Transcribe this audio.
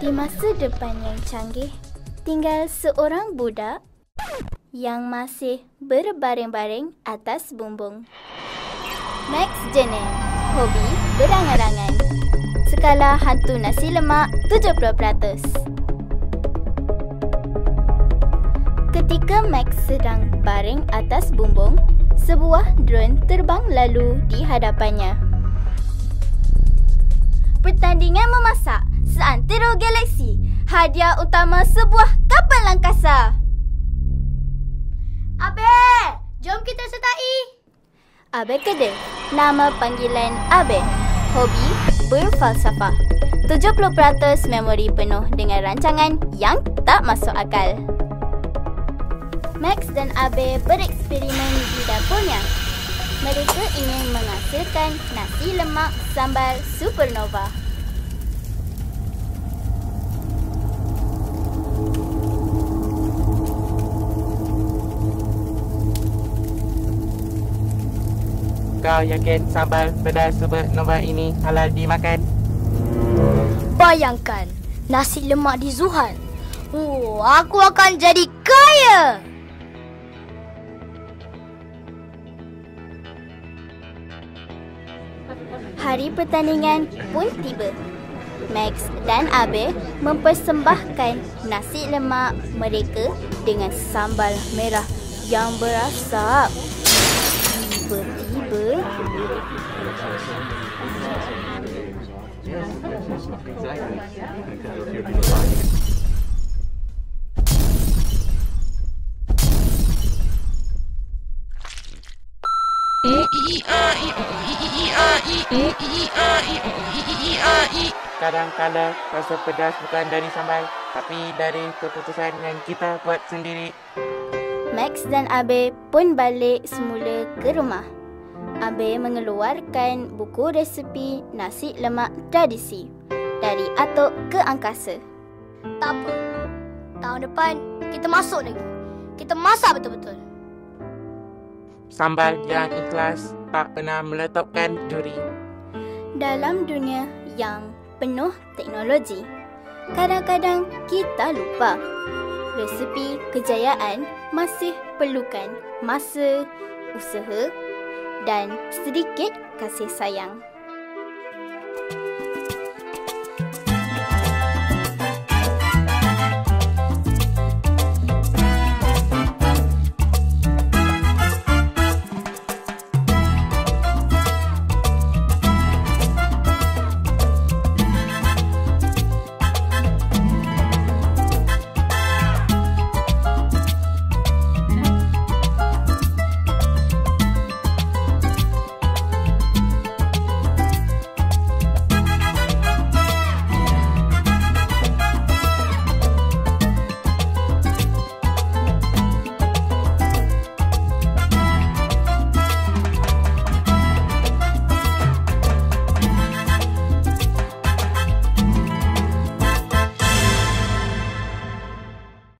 Di masa depan yang canggih, tinggal seorang budak yang masih berbaring-baring atas bumbung. Max Jenner, hobi berangan-angan. Skala hantu nasi lemak 70%. Ketika Max sedang baring atas bumbung, sebuah drone terbang lalu di hadapannya. Pertandingan memasak seantero galaksi. Hadiah utama sebuah kapal angkasa. Abe, jom kita sertai. Abe Kedai, nama panggilan Abe. Hobi berfalsafah. 70% memori penuh dengan rancangan yang tak masuk akal. Max dan Abe bereksperimen di dapurnya. Mereka ingin menghasilkan nasi lemak sambal supernova. Kau yakin sambal pedas supernova ini halal dimakan? Bayangkan nasi lemak di Zuhan. Aku akan jadi kaya. Hari pertandingan pun tiba. Max dan Abe mempersembahkan nasi lemak mereka dengan sambal merah yang berasap. Tiba-tiba kadang-kadang rasa pedas bukan dari sambal, tapi dari keputusan yang kita buat sendiri. Max dan Abe pun balik semula ke rumah. Abe mengeluarkan buku resepi nasi lemak tradisi dari atuk ke angkasa. Tak apa. Tahun depan kita masuk lagi. Kita masak betul-betul. Sambal yang ikhlas tak pernah meletupkan duri. Dalam dunia yang penuh teknologi, kadang-kadang kita lupa resepi kejayaan masih perlukan masa, usaha dan sedikit kasih sayang.